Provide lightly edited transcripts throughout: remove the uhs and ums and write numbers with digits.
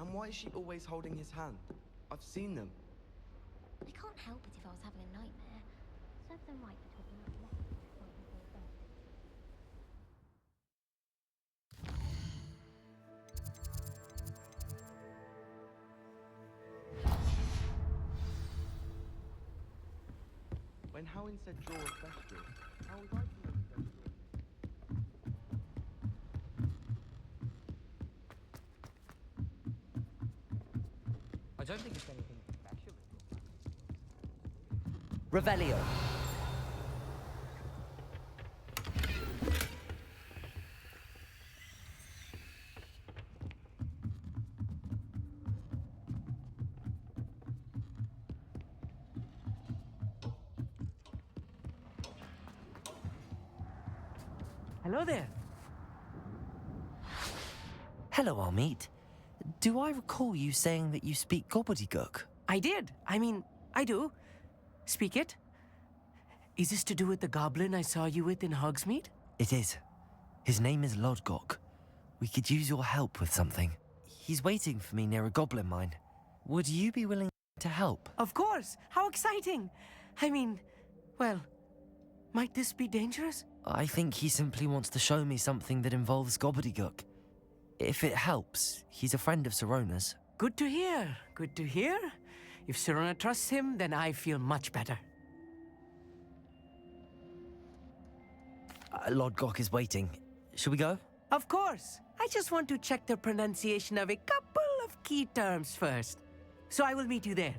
And why is she always holding his hand? I've seen them. I can't help it if I was having a nightmare. Serves them right for talking about lessons right before bed. When Howin said draw a question, how was I to know to go draw? I don't think it's anything special. Revelio. Hello there. Hello, AMIT. Do I recall you saying that you speak Gobbledegook? I did. I do. Speak it. Is this to do with the goblin I saw you with in Hogsmeade? It is. His name is LODGOK. We could use your help with something. He's waiting for me near a goblin mine. Would you be willing to help? Of course. How exciting. Well, might this be dangerous? I think he simply wants to show me something that involves Gobbledegook. If it helps, he's a friend of Sirona's. Good to hear. Good to hear. If Sirona trusts him, then I feel much better. LODGOK is waiting. Shall we go? Of course. I just want to check the pronunciation of a couple of key terms first. So I will meet you there.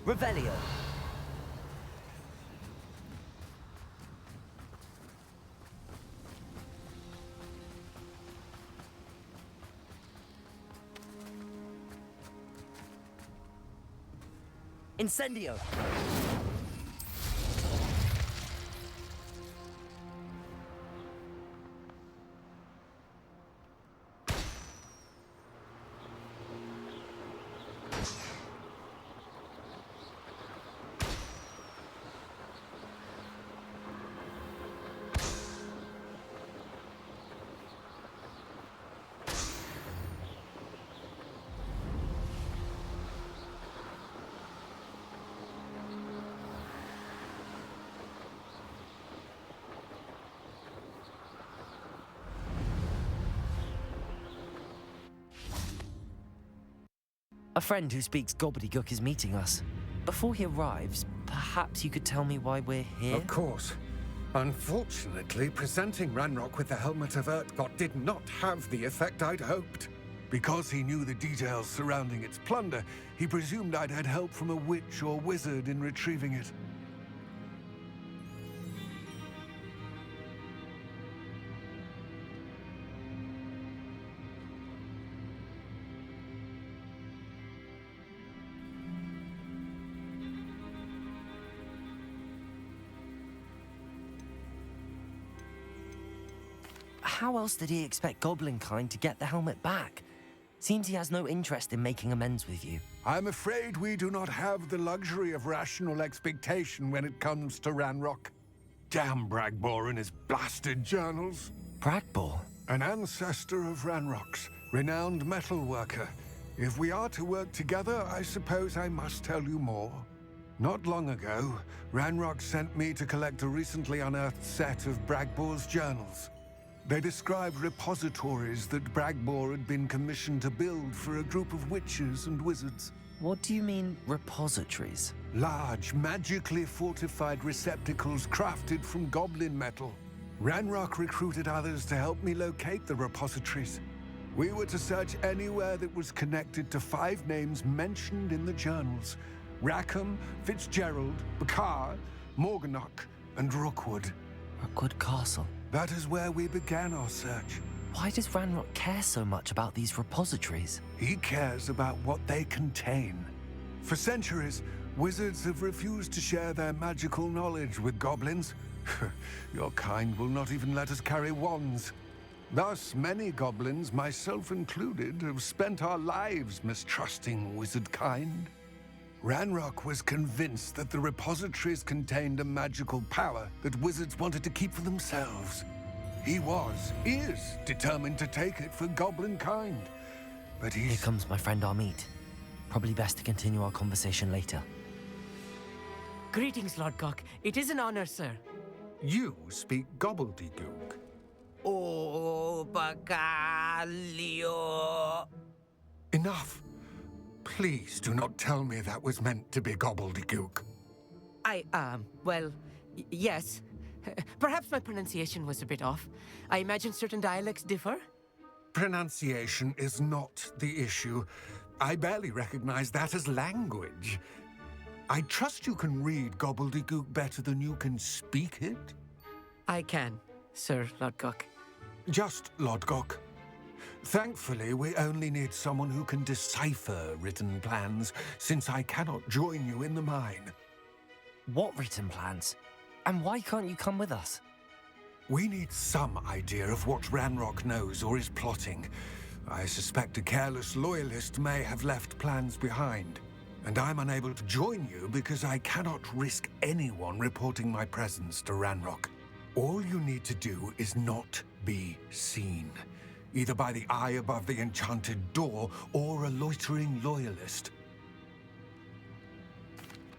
Revelio. Incendio. A friend who speaks Gobbledegook is meeting us. Before he arrives, perhaps you could tell me why we're here? Of course. Unfortunately, presenting Ranrock with the helmet of Urtkot did not have the effect I'd hoped. Because he knew the details surrounding its plunder, he presumed I'd had help from a witch or wizard in retrieving it. how else did he expect Goblinkind to get the helmet back? Seems he has no interest in making amends with you. I'm afraid we do not have the luxury of rational expectation when it comes to Ranrock. Damn Bragbor and his blasted journals. Bragbor? An ancestor of Ranrock's, renowned metal worker. If we are to work together, I suppose I must tell you more. Not long ago, Ranrock sent me to collect a recently unearthed set of Bragbor's journals. They described repositories that Bragbor had been commissioned to build for a group of witches and wizards. What do you mean, repositories? Large, magically fortified receptacles crafted from goblin metal. Ranrock recruited others to help me locate the repositories. We were to search anywhere that was connected to 5 names mentioned in the journals: Rackham, Fitzgerald, Bakar, Morganach, and Rookwood. Rookwood Castle. That is where we began our search. Why does Ranrock care so much about these repositories? He cares about what they contain. For centuries, wizards have refused to share their magical knowledge with goblins. Your kind will not even let us carry wands. Thus, many goblins, myself included, have spent our lives mistrusting wizard kind. Ranrock was convinced that the repositories contained a magical power that wizards wanted to keep for themselves. He is determined to take it for goblin kind. But Here comes my friend Amit. Probably best to continue our conversation later. Greetings, LODGOK. It is an honor, sir. You speak gobbledygook. Oh, Bacalio. Enough. Please do not tell me that was meant to be gobbledygook. Well, yes. Perhaps my pronunciation was a bit off. I imagine certain dialects differ. Pronunciation is not the issue. I barely recognize that as language. I trust you can read gobbledygook better than you can speak it? I can, Sir LODGOK. Just LODGOK. Thankfully, we only need someone who can decipher written plans, since I cannot join you in the mine. What written plans? And why can't you come with us? We need some idea of what Ranrock knows or is plotting. I suspect a careless loyalist may have left plans behind. And I'm unable to join you because I cannot risk anyone reporting my presence to Ranrock. All you need to do is not be seen, either by the eye above the enchanted door or a loitering loyalist.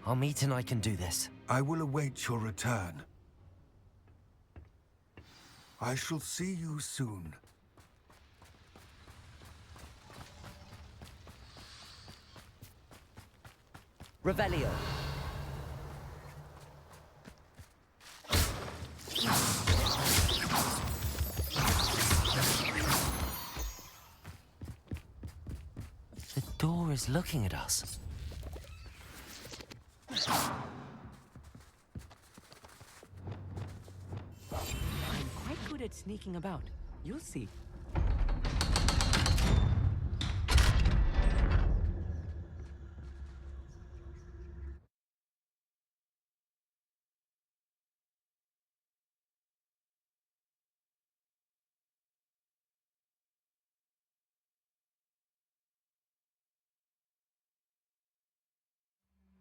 Amit and I can do this. I will await your return. I shall see you soon. Revelio. The door is looking at us. I'm quite good at sneaking about. You'll see.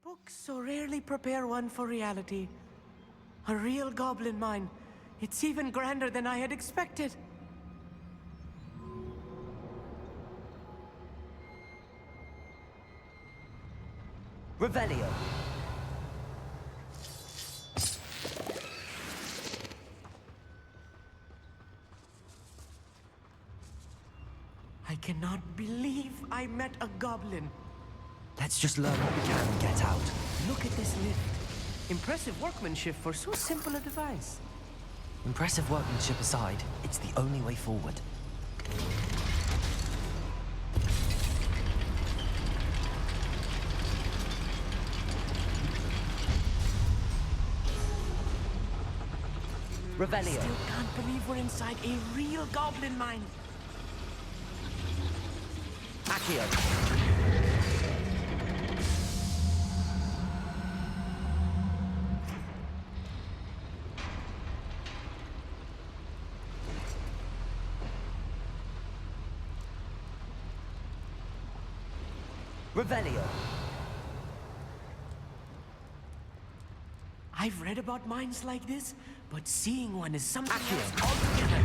Books so rarely prepare one for reality. A real goblin mine. It's even grander than I had expected. Revelio. I cannot believe I met a goblin. Let's just learn what we can and get out. Look at this lift. Impressive workmanship for so simple a device. Impressive workmanship aside, it's the only way forward. Revelio. Still can't believe we're inside a real goblin mine. Accio. Revelio. I've read about mines like this, but seeing one is something Accio. else altogether.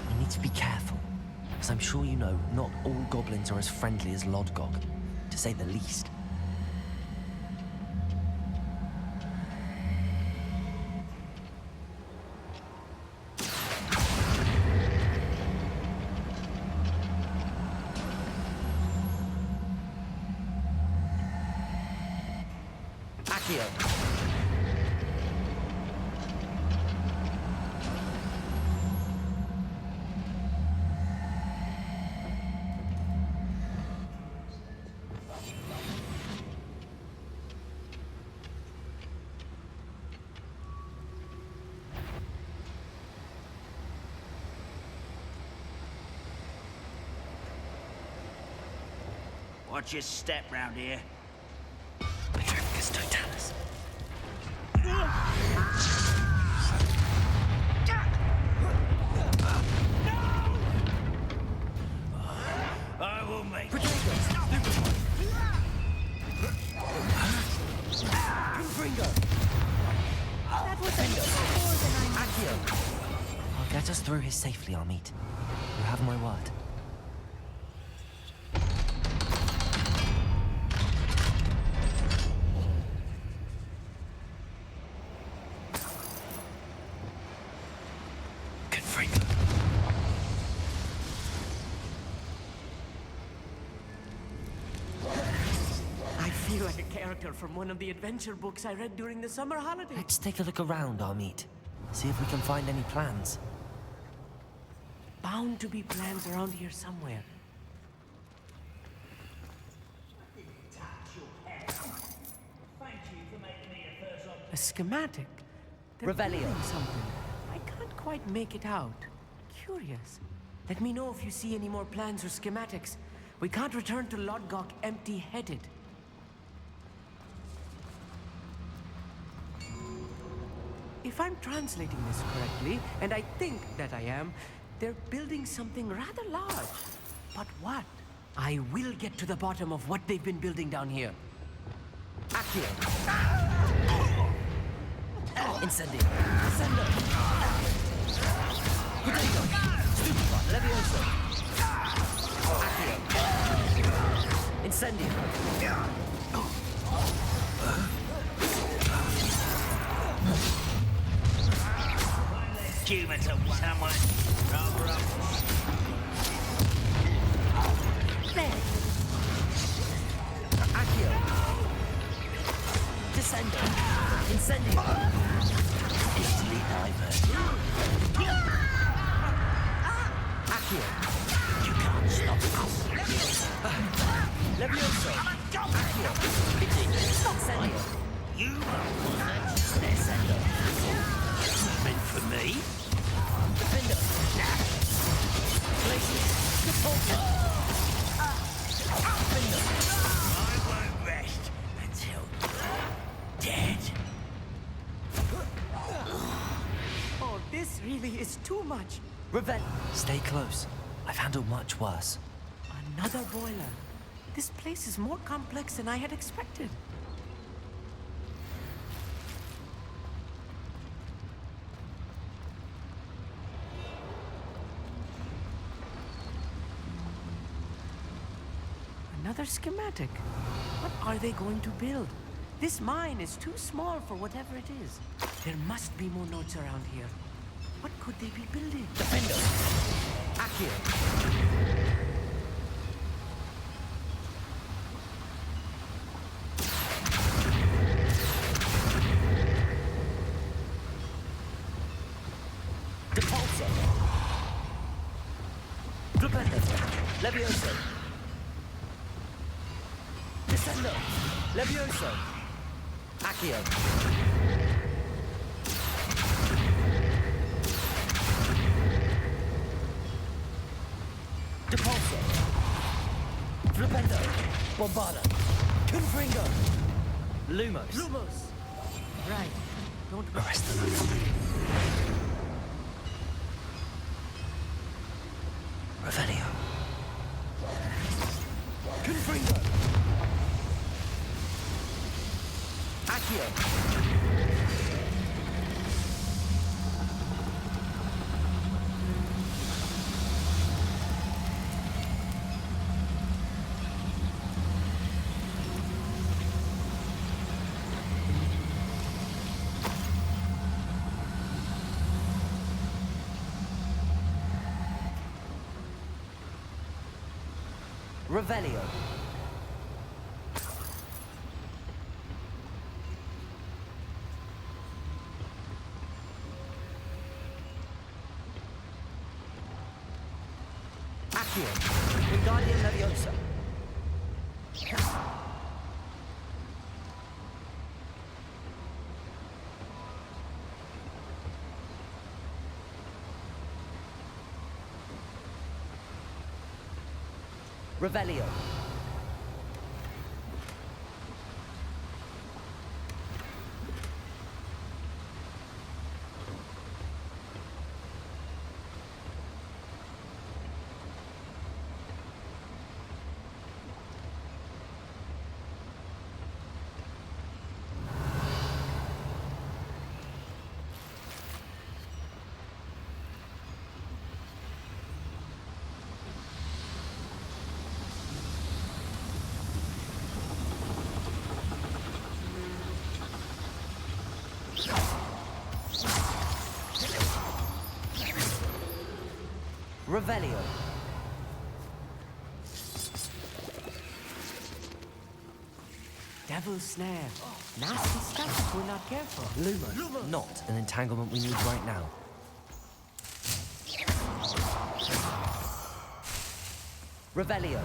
We need to be careful, as I'm sure you know, not all goblins are as friendly as LODGOK, to say the least. Accio. Watch your step round here. Petrificus totalis. I will make That was a little more than I Accio. I'll get us through here safely, AMIT. You have my word. Confringo. I feel like a character from one of the adventure books I read during the summer holidays. Let's take a look around, AMIT. See if we can find any plans. Bound to be plans around here somewhere. A schematic. They're Revelio. building something. I can't quite make it out. Curious. Let me know if you see any more plans or schematics. We can't return to LODGOK empty-headed. If I'm translating this correctly, and I think that I am, they're building something rather large. But what? I will get to the bottom of what they've been building down here. Accio. Incendio. Descendo. Protego. Stupefy. Levioso. Accio. Incendio. Give it to someone. Rubber up. There. Accio. Descendo. Incendio. Easily diverted. Accio. You can't stop us. Levioso. Accio. Incendio. You are meant for me. Defender. Glacier. Repulsor. Defender. I won't rest until dead. Oh, this really is too much. Revenge. Stay close. I've handled much worse. Another boiler. This place is more complex than I had expected. Another schematic. What are they going to build? This mine is too small for whatever it is. There must be more notes around here. What could they be building? Defender. Accio. Depulsor. Defender. Levioso. Descendo. Levioso. Accio. Depulsor. Flipendo. Bombarda. Confringo. Lumos. Lumos! Right. Don't Arrest them. Revelio. Confringo. Accio. Revelio. Accio. Wingardium Leviosa. Revelio. Revelio. Devil's snare. Nasty stuff if we're not careful. Lumos. Not an entanglement we need right now. Revelio.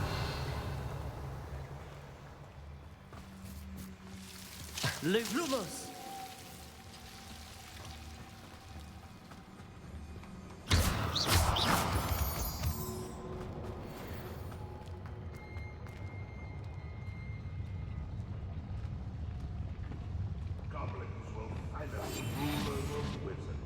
Lumos! Goblins will finally rule over wizards.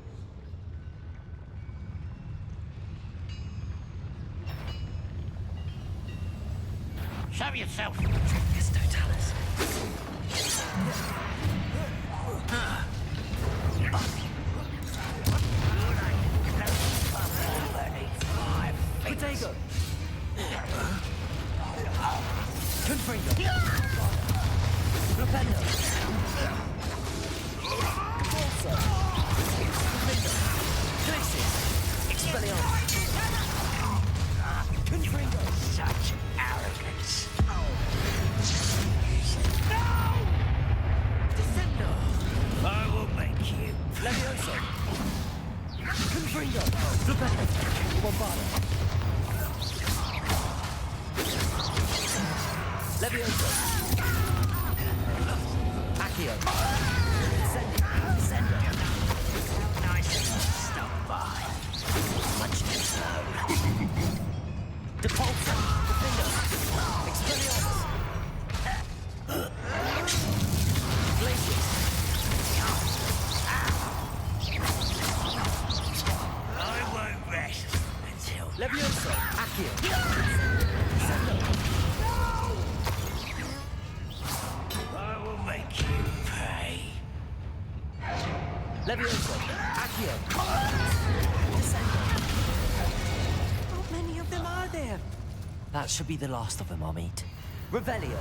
Show yourself. It's Totalis. Potato. Confringo. Rependo. Bolsa. Confringo. Glacis. Expelliarmus. Confringo. Such arrogance. Descendo! I will make you. Levioso. Confringo. Rependo. Bombardo. Levioso. Accio. Sendo. Nice of you to stop by. Much too slow. Depulso. Defender. Expelliarmus. Glacius. I won't rest until Levioso. Accio. Sendo. I will make you pay. Levioso. Accio. How many of them are there? That should be the last of them, AMIT. Revelio.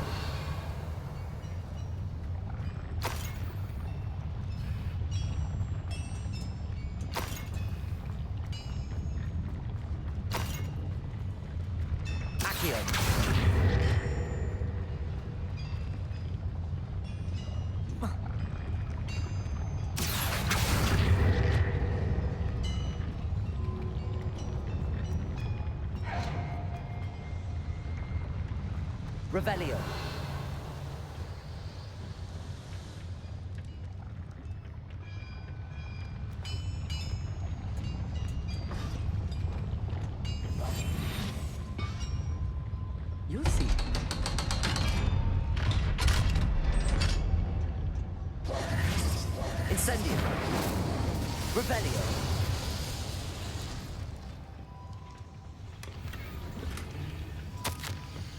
Accio. Revelio. You'll see. Incendio. Revelio.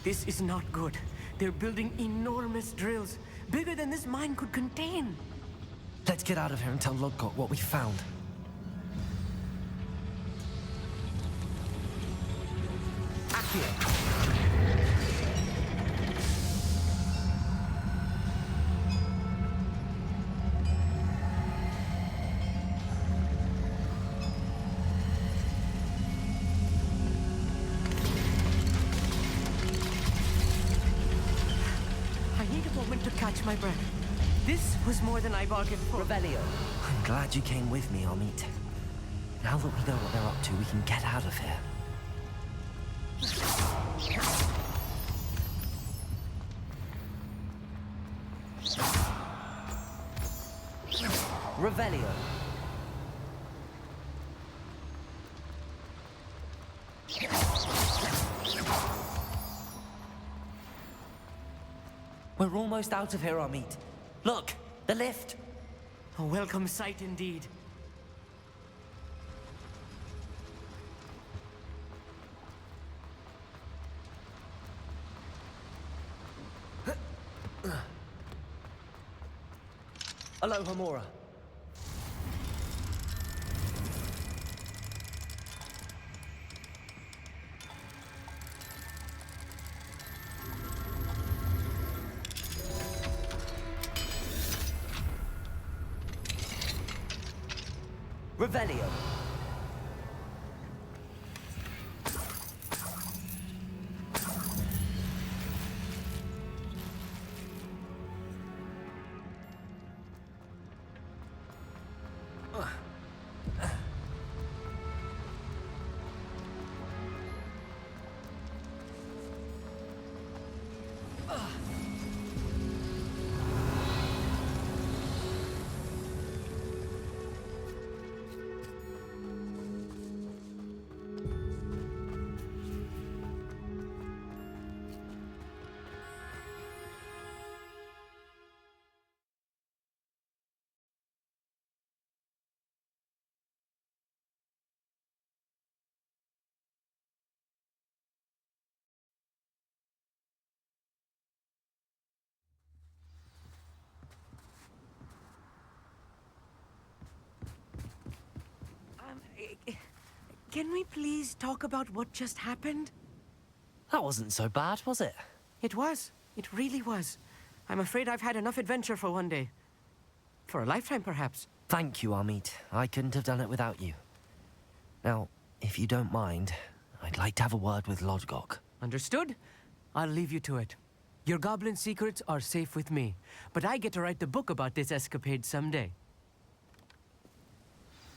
This is not good. They're building enormous drills, bigger than this mine could contain. Let's get out of here and tell LODGOK what we found. Accio. I need a moment to catch my breath. This was more than I bargained for. Revelio. I'm glad you came with me, AMIT. Now that we know what they're up to, we can get out of here. Revelio. We're almost out of here, AMIT. Look, the lift. A welcome sight indeed. Aloha, Mora. Revelio. Can we please talk about what just happened? That wasn't so bad, was it? It was. It really was. I'm afraid I've had enough adventure for one day. For a lifetime, perhaps. Thank you, AMIT. I couldn't have done it without you. Now, if you don't mind, I'd like to have a word with LODGOK. Understood? I'll leave you to it. Your goblin secrets are safe with me, but I get to write the book about this escapade someday.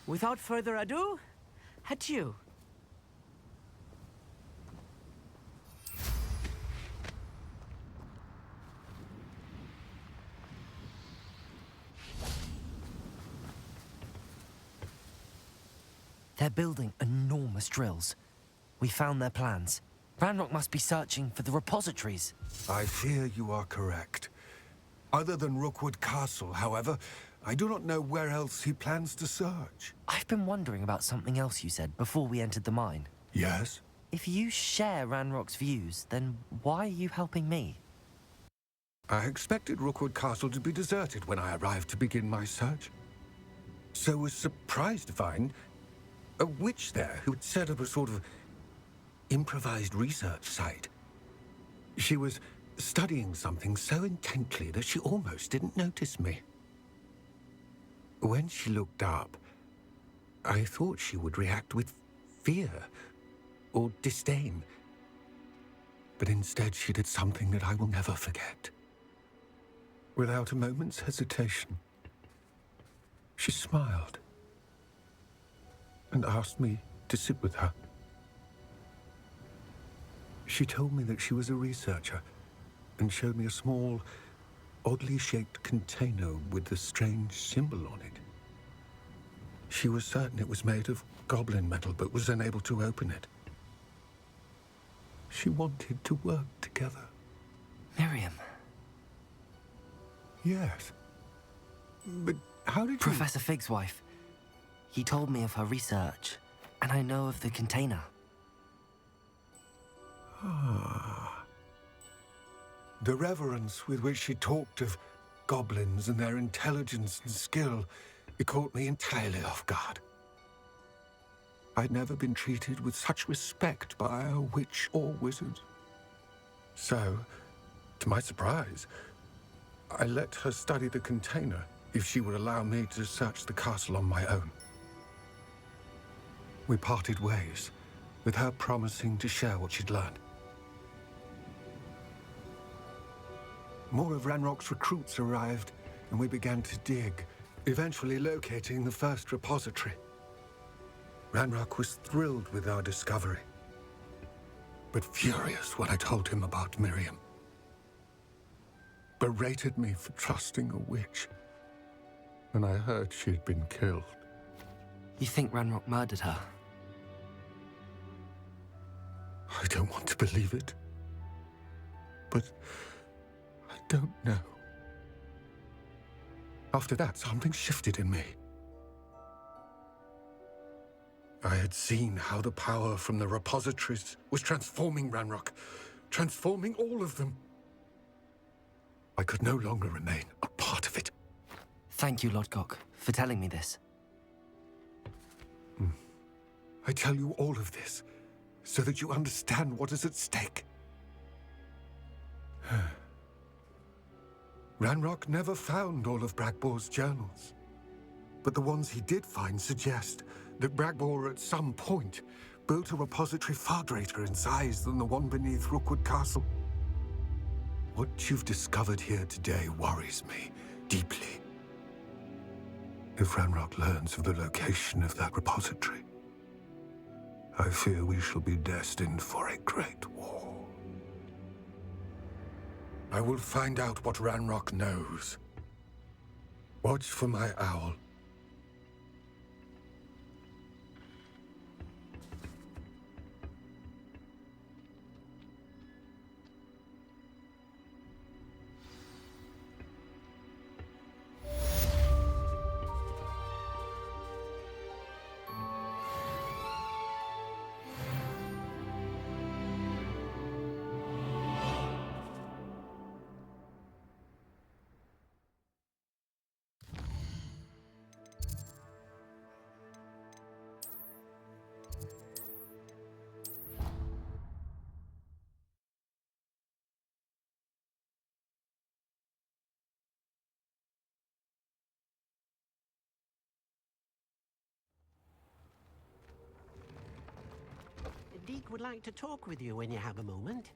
Without further ado, adieu. They're building enormous drills. We found their plans. Ranrock must be searching for the repositories. I fear you are correct. Other than Rookwood Castle, however, I do not know where else he plans to search. I've been wondering about something else you said before we entered the mine. Yes? If you share Ranrock's views, then why are you helping me? I expected Rookwood Castle to be deserted when I arrived to begin my search. So was surprised to find a witch there who had set up a sort of improvised research site. She was studying something so intently that she almost didn't notice me. When she looked up, I thought she would react with fear or disdain. But instead she did something that I will never forget. Without a moment's hesitation, she smiled and asked me to sit with her. She told me that she was a researcher and showed me a small, oddly shaped container with a strange symbol on it. She was certain it was made of goblin metal, but was unable to open it. She wanted to work together. Miriam. Yes. But How did you... Professor Fig's wife. He told me of her research, and I know of the container. Ah. The reverence with which she talked of goblins and their intelligence and skill, it caught me entirely off guard. I'd never been treated with such respect by a witch or wizard. So, to my surprise, I let her study the container if she would allow me to search the castle on my own. We parted ways, with her promising to share what she'd learned. More of Ranrock's recruits arrived, and we began to dig, eventually locating the first repository. Ranrock was thrilled with our discovery, but furious when I told him about Miriam. Berated me for trusting a witch, and I heard she'd been killed. You think Ranrock murdered her? I don't want to believe it, but I don't know. After that, something shifted in me. I had seen how the power from the repositories was transforming Ranrock, transforming all of them. I could no longer remain a part of it. Thank you, LODGOK, for telling me this. I tell you all of this so that you understand what is at stake. Ranrock never found all of Bragbor's journals, but the ones he did find suggest that Bragbor at some point built a repository far greater in size than the one beneath Rookwood Castle. What you've discovered here today worries me deeply. If Ranrock learns of the location of that repository, I fear we shall be destined for a great war. I will find out what Ranrock knows. Watch for my owl. Deke would like to talk with you when you have a moment.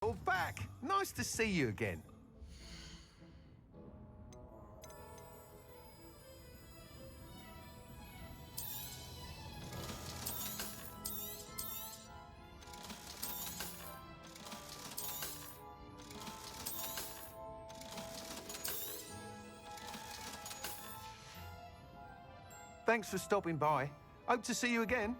You're back. Nice to see you again. Thanks for stopping by. Hope to see you again.